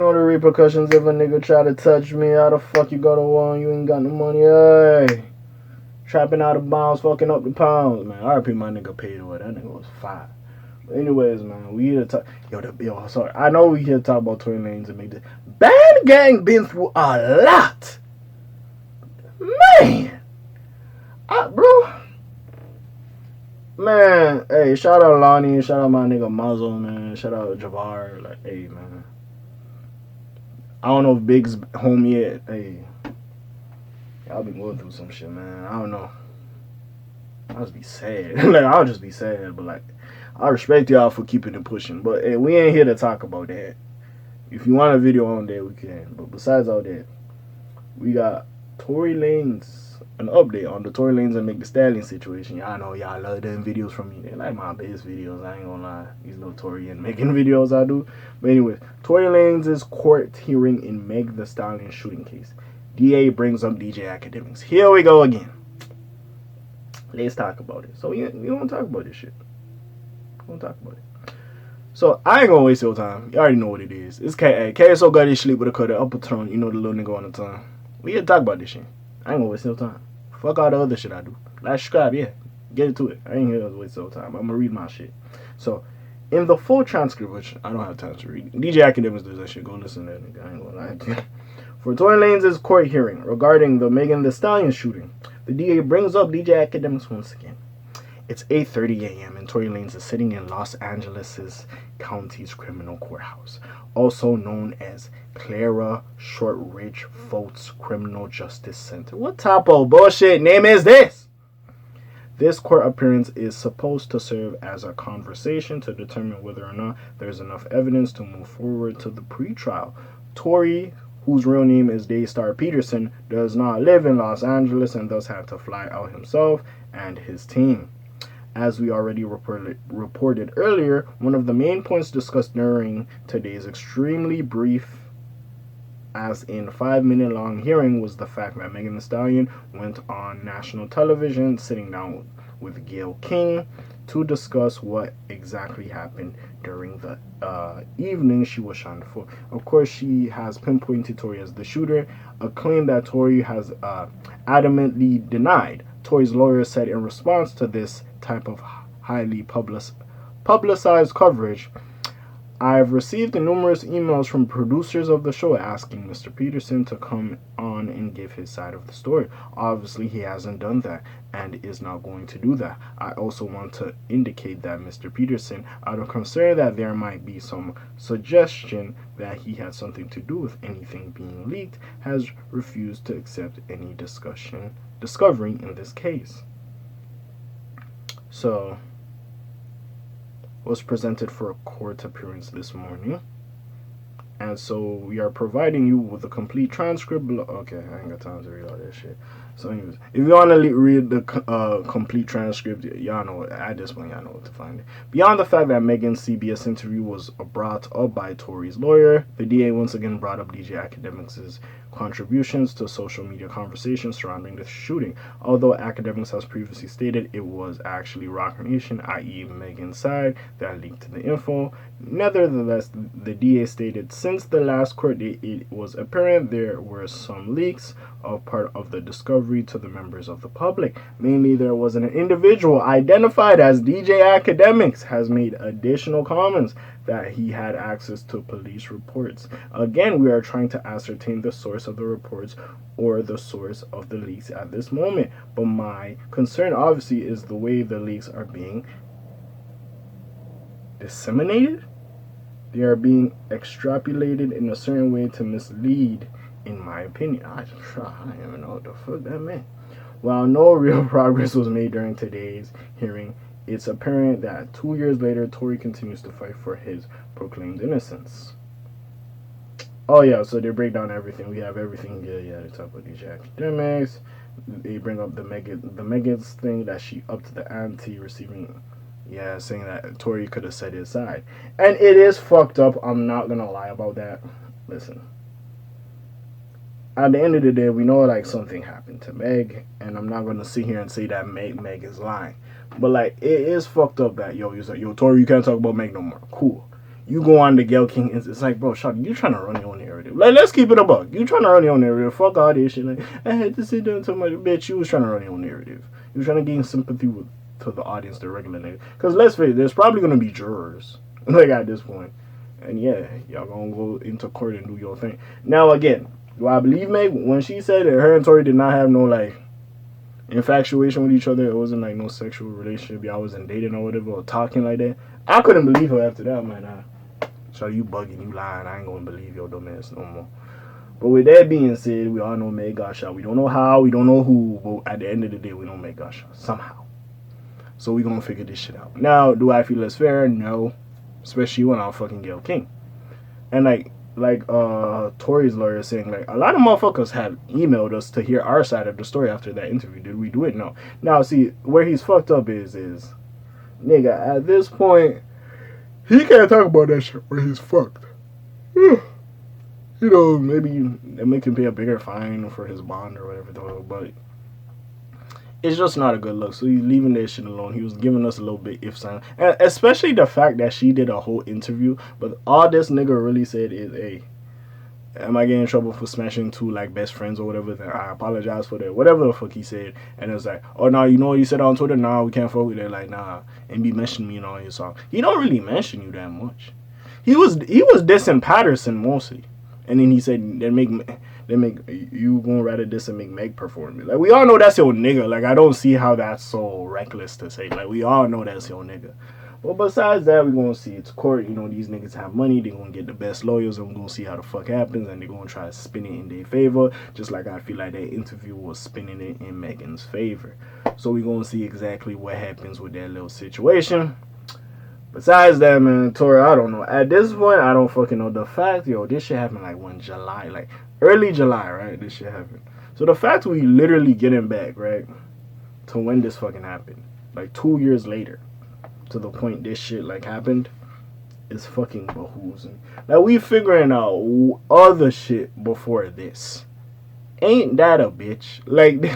Know the repercussions if a nigga try to touch me. How the fuck you go to war and you ain't got no money? Hey, trapping out of bounds, fucking up the pounds, man. RP my nigga paid away. That nigga was fire. But anyways, man, we here to talk. Yo, sorry. I know we here to talk about Tory Lanez and make this. Bad Gang been through a lot, man. Bro. Man, hey, shout out Lonnie, shout out my nigga Muzzle, man. Shout out Javar. Like, hey, man. I don't know if Big's home yet. Hey, y'all been going through some shit, man. I don't know. I'll just be sad. Like, I'll just be sad, but like, I respect y'all for keeping it pushing. But hey, we ain't here to talk about that. If you want a video on that, we can. But besides all that, we got Tory Lanez, an update on the Tory Lanez and Meg the Stallion situation. Y'all know y'all love them videos from me. They like my best videos. I ain't gonna lie. These little Tory and Megan videos I do. But anyway, Tory Lanez's court hearing in Meg the Stallion shooting case. DA brings up DJ Academics. Here we go again. Let's talk about it. So we don't talk about this shit. We don't talk about it. So I ain't gonna waste your time. You already know what it is. It's K.A. K so got his sleep with a cut upper throne. You know the little nigga on the tongue. We here to talk about this shit. I ain't gonna waste no time. Fuck all the other shit I do. Like, subscribe, yeah. Get into it. I ain't here to waste no time. I'm gonna read my shit. So, in the full transcript, which I don't have time to read, DJ Academics does that shit. Go listen to that nigga. I ain't gonna lie to you. For Tory Lanez's court hearing regarding the Megan Thee Stallion shooting, the DA brings up DJ Academics once again. It's 8:30 a.m. and Tory Lanez is sitting in Los Angeles County's criminal courthouse, also known as Clara Shortridge Foltz Criminal Justice Center. What type of bullshit name is this? This court appearance is supposed to serve as a conversation to determine whether or not there's enough evidence to move forward to the pretrial. Tory, whose real name is Daystar Peterson, does not live in Los Angeles and thus had to fly out himself and his team. As we already reported earlier, one of the main points discussed during today's extremely brief, as in 5-minute long hearing, was the fact that Megan Thee Stallion went on national television sitting down with Gayle King to discuss what exactly happened during the evening she was shot for. Of course, she has pinpointed Tory as the shooter, a claim that Tory has adamantly denied. Tory's lawyer said in response to this type of highly publicized coverage, I've received numerous emails from producers of the show asking Mr. Peterson to come on and give his side of the story. Obviously, he hasn't done that and is not going to do that. I also want to indicate that Mr. Peterson, out of concern that there might be some suggestion that he had something to do with anything being leaked, has refused to accept any discovery in this case. So, was presented for a court appearance this morning, and so we are providing you with a complete transcript. Okay, I ain't got time to read all that shit. So anyways, if you want to read the complete transcript, y'all know, at this point y'all know what to find it. Beyond the fact that Megan's CBS interview was brought up by Tory's lawyer, the DA once again brought up DJ Academics' contributions to social media conversations surrounding the shooting. Although Academics has previously stated it was actually Rock Nation, i.e. Megan's side, that leaked the info, nevertheless, the DA stated since the last court date, it was apparent there were some leaks of part of the discovery to the members of the public. Mainly, there was an individual identified as DJ Academics has made additional comments that he had access to police reports. Again, we are trying to ascertain the source of the reports or the source of the leaks at this moment. But my concern, obviously, is the way the leaks are being disseminated. They are being extrapolated in a certain way to mislead, in my opinion. I don't even know what the fuck that meant. While no real progress was made during today's hearing, it's apparent that 2 years later, Tory continues to fight for his proclaimed innocence. Oh yeah, so they break down everything. We have everything here. Yeah, they talk about these academics. They bring up the Megan's thing that she upped the ante, receiving, yeah, saying that Tory could have set his side. And it is fucked up. I'm not gonna lie about that. Listen. At the end of the day, we know like something happened to Meg, and I'm not gonna sit here and say that Meg is lying. But like, it is fucked up that you're like, Tory, you can't talk about Meg no more. Cool. You go on to Gayle King, it's like, bro, shut up. You trying to run your own narrative. Like, let's keep it a buck. You trying to run your own narrative. Fuck all this shit. Like, I had to sit down to my bitch. You was trying to run your own narrative. You was trying to gain sympathy to the audience, the regular narrative. Because let's face it, there's probably going to be jurors. Like, at this point. And yeah, y'all going to go into court and do your thing. Now, again, do I believe Meg when she said that her and Tory did not have no, like, infatuation with each other? It wasn't, like, no sexual relationship. Y'all wasn't dating or whatever or talking like that. I couldn't believe her after that. I'm like, nah. So you bugging, you lying. I ain't going to believe your dumb ass no more. But with that being said, we all know Meg got shot. We don't know how, we don't know who, but at the end of the day, we know Meg got shot somehow. So we gonna figure this shit out. Now, do I feel it's fair? No. Especially when I'm fucking Gayle King. And like Tory's lawyer is saying, like, a lot of motherfuckers have emailed us to hear our side of the story after that interview. Did we do it? No. Now, see, where he's fucked up is nigga, at this point, he can't talk about that shit where he's fucked. You know, maybe they make him pay a bigger fine for his bond or whatever, though, but it's just not a good look. So he's leaving that shit alone. He was giving us a little bit if sign. And especially the fact that she did a whole interview, but all this nigga really said is, hey, am I getting in trouble for smashing two, like, best friends or whatever? Then I apologize for that. Whatever the fuck he said. And it's like, oh, no, you know what you said on Twitter? Nah, we can't fuck with it. Like, nah. And be mentioning me in all his songs. He don't really mention you that much. He was dissing Patterson mostly. And then he said, they make you gonna rather diss and make Meg perform it. Like, we all know that's your nigga. Like, I don't see how that's so reckless to say. Like, we all know that's your nigga. But besides that, we're gonna see it's court. You know, these niggas have money. They're gonna get the best lawyers, and we're gonna see how the fuck happens. And they're gonna try to spin it in their favor. Just like I feel like that interview was spinning it in Megan's favor. So we're gonna see exactly what happens with that little situation. Besides that, man, Tory, I don't know. At this point, I don't fucking know. The fact, yo, this shit happened like when July, like early July, right? This shit happened. So the fact we literally getting back, right, to when this fucking happened, like 2 years later, to the point this shit like happened, is fucking behoozing. Like, we figuring out other shit before this. Ain't that a bitch? Like,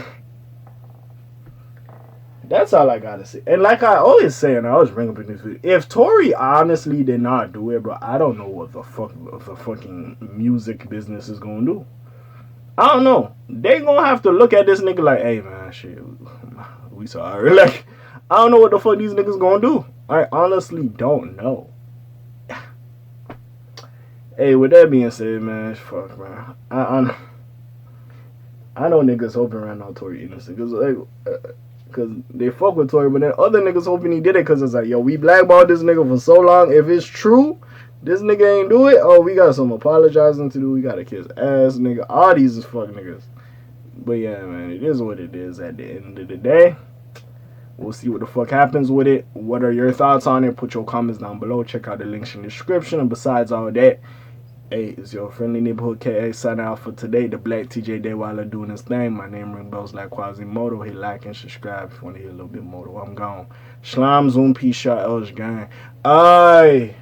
that's all I gotta say. And like I always say, and I always bring up in this video, if Tory honestly did not do it, bro, I don't know what the fuck the fucking music business is gonna do. I don't know. They gonna have to look at this nigga like, hey man, shit, we sorry. Like, I don't know what the fuck these niggas gonna do. I honestly don't know. Hey, with that being said, man, fuck, man. I know niggas hoping right now Tory innocent, cause they fuck with Tory, but then other niggas hoping he did it, cause it's like, yo, we blackballed this nigga for so long. If it's true, this nigga ain't do it. Oh, we got some apologizing to do. We gotta kiss ass, nigga. All these is fuck niggas. But yeah, man, it is what it is. At the end of the day, we'll see what the fuck happens with it. What are your thoughts on it? Put your comments down below. Check out the links in the description. And besides all that, hey, it's your friendly neighborhood K.A. signing out for today. The Black TJ Dayweiler doing his thing. My name ring bells like Quasimodo. Hit like and subscribe if you want to hear a little bit more. I'm gone. Shalom, Zoom, peace, shot, Elge gang. Aye.